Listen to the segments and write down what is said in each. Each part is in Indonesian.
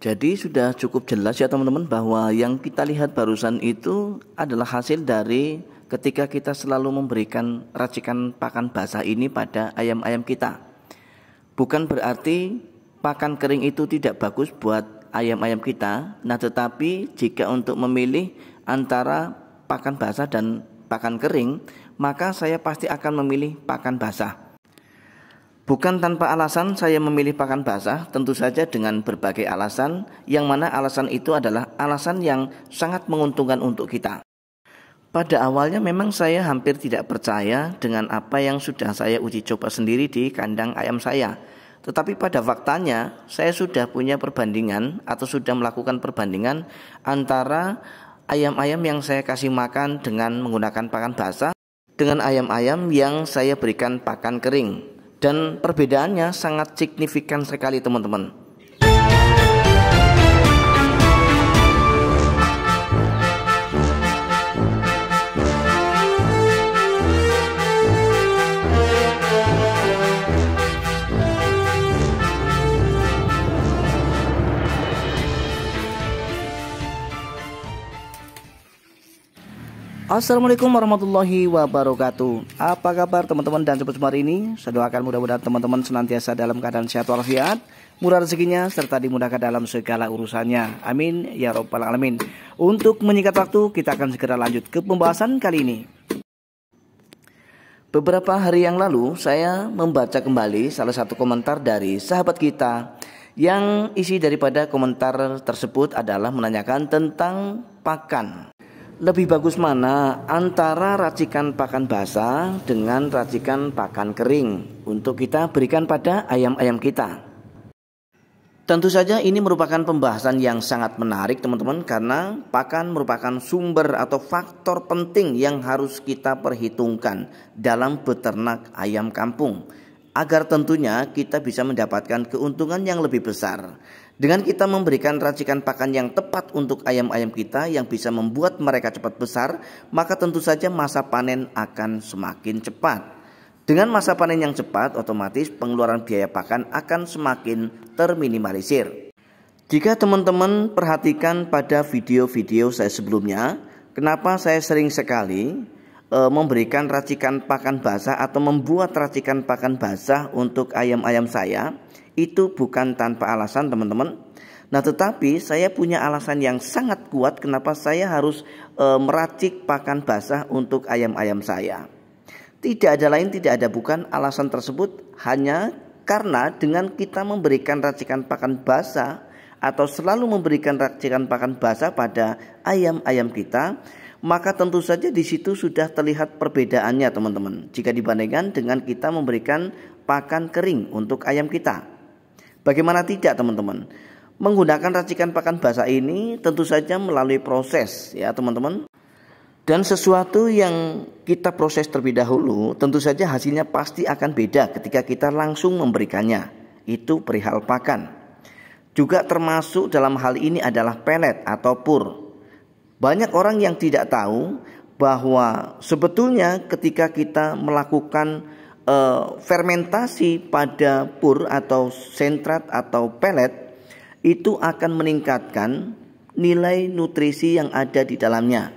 Jadi sudah cukup jelas ya teman-teman bahwa yang kita lihat barusan itu adalah hasil dari ketika kita selalu memberikan racikan pakan basah ini pada ayam-ayam kita. Bukan berarti pakan kering itu tidak bagus buat ayam-ayam kita. Nah, tetapi jika untuk memilih antara pakan basah dan pakan kering, maka saya pasti akan memilih pakan basah. Bukan tanpa alasan saya memilih pakan basah, tentu saja dengan berbagai alasan, yang mana alasan itu adalah alasan yang sangat menguntungkan untuk kita. Pada awalnya memang saya hampir tidak percaya dengan apa yang sudah saya uji coba sendiri di kandang ayam saya. Tetapi pada faktanya saya sudah punya perbandingan atau sudah melakukan perbandingan antara ayam-ayam yang saya kasih makan dengan menggunakan pakan basah dengan ayam-ayam yang saya berikan pakan kering. Dan perbedaannya sangat signifikan sekali teman-teman. Assalamualaikum warahmatullahi wabarakatuh. Apa kabar teman-teman dan sobat semua hari ini? Saya doakan mudah-mudahan teman-teman senantiasa dalam keadaan sehat walafiat, murah rezekinya, serta dimudahkan dalam segala urusannya. Amin ya robbal alamin. Untuk menyingkat waktu, kita akan segera lanjut ke pembahasan kali ini. Beberapa hari yang lalu saya membaca kembali salah satu komentar dari sahabat kita, yang isi daripada komentar tersebut adalah menanyakan tentang pakan. Lebih bagus mana antara racikan pakan basah dengan racikan pakan kering untuk kita berikan pada ayam-ayam kita? Tentu saja ini merupakan pembahasan yang sangat menarik teman-teman, karena pakan merupakan sumber atau faktor penting yang harus kita perhitungkan dalam beternak ayam kampung, agar tentunya kita bisa mendapatkan keuntungan yang lebih besar. Dengan kita memberikan racikan pakan yang tepat untuk ayam-ayam kita yang bisa membuat mereka cepat besar, maka tentu saja masa panen akan semakin cepat. Dengan masa panen yang cepat, otomatis pengeluaran biaya pakan akan semakin terminimalisir. Jika teman-teman perhatikan pada video-video saya sebelumnya, kenapa saya sering sekali memberikan racikan pakan basah atau membuat racikan pakan basah untuk ayam-ayam saya, itu bukan tanpa alasan teman-teman. Nah, tetapi saya punya alasan yang sangat kuat kenapa saya harus meracik pakan basah untuk ayam-ayam saya. Tidak ada lain, tidak ada bukan, alasan tersebut hanya karena dengan kita memberikan racikan pakan basah atau selalu memberikan racikan pakan basah pada ayam-ayam kita, maka tentu saja di situ sudah terlihat perbedaannya teman-teman, jika dibandingkan dengan kita memberikan pakan kering untuk ayam kita. Bagaimana tidak teman-teman? Menggunakan racikan pakan basah ini tentu saja melalui proses ya teman-teman. Dan sesuatu yang kita proses terlebih dahulu, tentu saja hasilnya pasti akan beda ketika kita langsung memberikannya. Itu perihal pakan. Juga termasuk dalam hal ini adalah pelet atau pur. Banyak orang yang tidak tahu bahwa sebetulnya ketika kita melakukan fermentasi pada pur atau sentrat atau pelet, itu akan meningkatkan nilai nutrisi yang ada di dalamnya.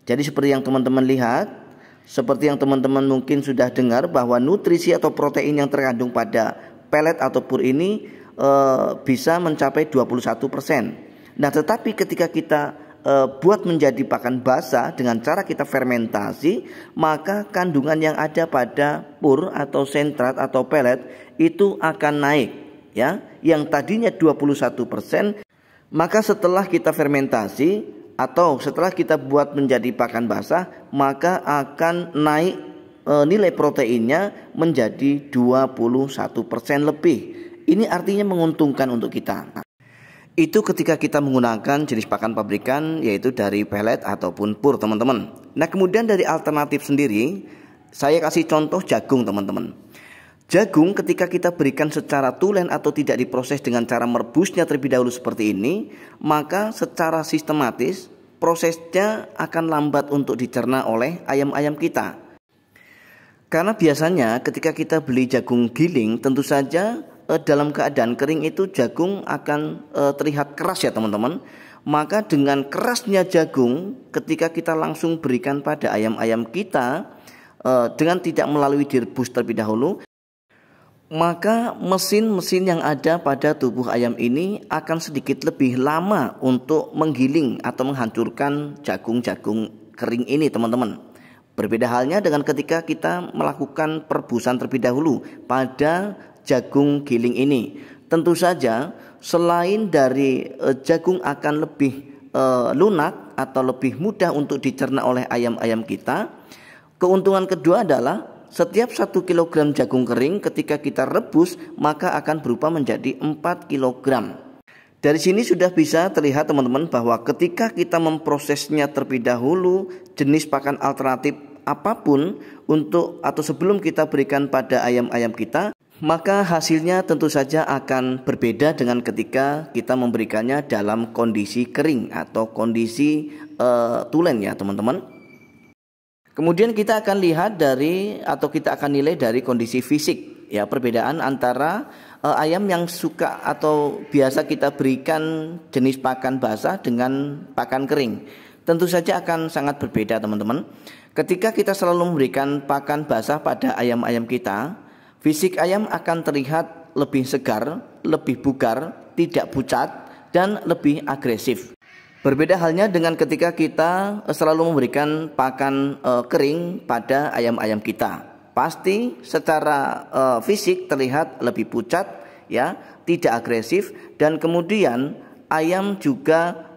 Jadi seperti yang teman-teman lihat, seperti yang teman-teman mungkin sudah dengar bahwa nutrisi atau protein yang terkandung pada pelet atau pur ini bisa mencapai 21%. Nah, tetapi ketika kita buat menjadi pakan basah dengan cara kita fermentasi, maka kandungan yang ada pada pur atau sentrat atau pelet itu akan naik ya. Yang tadinya 21%, maka setelah kita fermentasi atau setelah kita buat menjadi pakan basah, maka akan naik nilai proteinnya menjadi 21% lebih. Ini artinya menguntungkan untuk kita. Itu ketika kita menggunakan jenis pakan pabrikan, yaitu dari pelet ataupun pur teman-teman. Nah, kemudian dari alternatif sendiri, saya kasih contoh jagung teman-teman. Jagung ketika kita berikan secara tulen atau tidak diproses dengan cara merebusnya terlebih dahulu seperti ini, maka secara sistematis prosesnya akan lambat untuk dicerna oleh ayam-ayam kita. Karena biasanya ketika kita beli jagung giling, tentu saja dalam keadaan kering itu jagung akan terlihat keras ya teman-teman. Maka dengan kerasnya jagung ketika kita langsung berikan pada ayam-ayam kita dengan tidak melalui direbus terlebih dahulu, maka mesin-mesin yang ada pada tubuh ayam ini akan sedikit lebih lama untuk menggiling atau menghancurkan jagung-jagung kering ini teman-teman. Berbeda halnya dengan ketika kita melakukan perebusan terlebih dahulu pada jagung giling ini. Tentu saja selain dari jagung akan lebih lunak atau lebih mudah untuk dicerna oleh ayam-ayam kita, keuntungan kedua adalah setiap 1 kg jagung kering ketika kita rebus maka akan berubah menjadi 4 kg. Dari sini sudah bisa terlihat teman-teman bahwa ketika kita memprosesnya terlebih dahulu jenis pakan alternatif apapun untuk atau sebelum kita berikan pada ayam-ayam kita, maka hasilnya tentu saja akan berbeda dengan ketika kita memberikannya dalam kondisi kering atau kondisi tulen ya teman-teman. Kemudian kita akan lihat kita akan nilai dari kondisi fisik ya, perbedaan antara ayam yang suka atau biasa kita berikan jenis pakan basah dengan pakan kering. Tentu saja akan sangat berbeda teman-teman. Ketika kita selalu memberikan pakan basah pada ayam-ayam kita, fisik ayam akan terlihat lebih segar, lebih bugar, tidak pucat, dan lebih agresif. Berbeda halnya dengan ketika kita selalu memberikan pakan kering pada ayam-ayam kita. Pasti secara fisik terlihat lebih pucat, ya, tidak agresif, dan kemudian ayam juga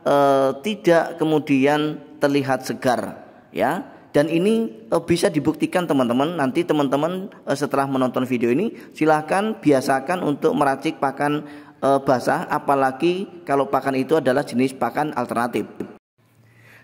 tidak kemudian terlihat segar, ya. Dan ini bisa dibuktikan teman-teman. Nanti teman-teman setelah menonton video ini silahkan biasakan untuk meracik pakan basah, apalagi kalau pakan itu adalah jenis pakan alternatif.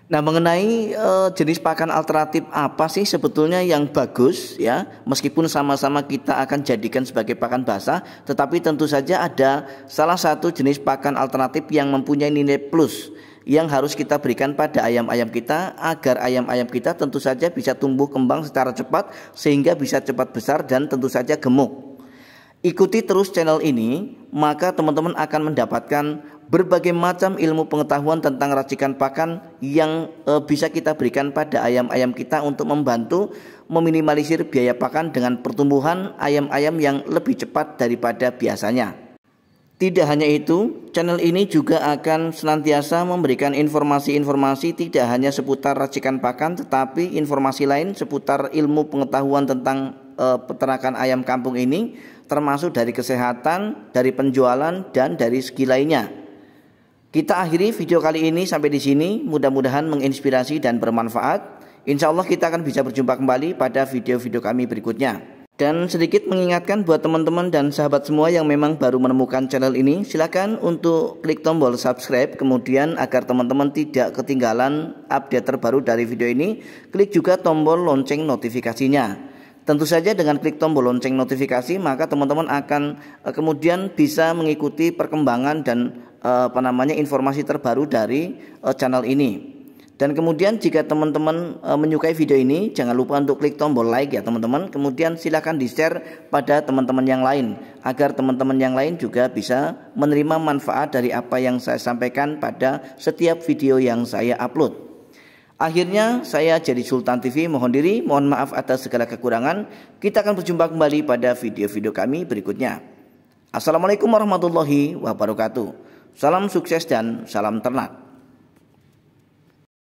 Nah, mengenai jenis pakan alternatif apa sih sebetulnya yang bagus ya, meskipun sama-sama kita akan jadikan sebagai pakan basah, tetapi tentu saja ada salah satu jenis pakan alternatif yang mempunyai nilai plus yang harus kita berikan pada ayam-ayam kita agar ayam-ayam kita tentu saja bisa tumbuh kembang secara cepat sehingga bisa cepat besar dan tentu saja gemuk. Ikuti terus channel ini, maka teman-teman akan mendapatkan berbagai macam ilmu pengetahuan tentang racikan pakan yang bisa kita berikan pada ayam-ayam kita untuk membantu meminimalisir biaya pakan dengan pertumbuhan ayam-ayam yang lebih cepat daripada biasanya. Tidak hanya itu, channel ini juga akan senantiasa memberikan informasi-informasi tidak hanya seputar racikan pakan, tetapi informasi lain seputar ilmu pengetahuan tentang peternakan ayam kampung ini, termasuk dari kesehatan, dari penjualan, dan dari segi lainnya. Kita akhiri video kali ini sampai di sini, mudah-mudahan menginspirasi dan bermanfaat. Insya Allah kita akan bisa berjumpa kembali pada video-video kami berikutnya. Dan sedikit mengingatkan buat teman-teman dan sahabat semua yang memang baru menemukan channel ini, silakan untuk klik tombol subscribe, kemudian agar teman-teman tidak ketinggalan update terbaru dari video ini, klik juga tombol lonceng notifikasinya. Tentu saja dengan klik tombol lonceng notifikasi maka teman-teman akan kemudian bisa mengikuti perkembangan dan informasi terbaru dari channel ini. Dan kemudian jika teman-teman menyukai video ini, jangan lupa untuk klik tombol like ya teman-teman. Kemudian silakan di-share pada teman-teman yang lain agar teman-teman yang lain juga bisa menerima manfaat dari apa yang saya sampaikan pada setiap video yang saya upload. Akhirnya saya Jadi Sultan TV mohon diri, mohon maaf atas segala kekurangan. Kita akan berjumpa kembali pada video-video kami berikutnya. Assalamualaikum warahmatullahi wabarakatuh. Salam sukses dan salam ternak.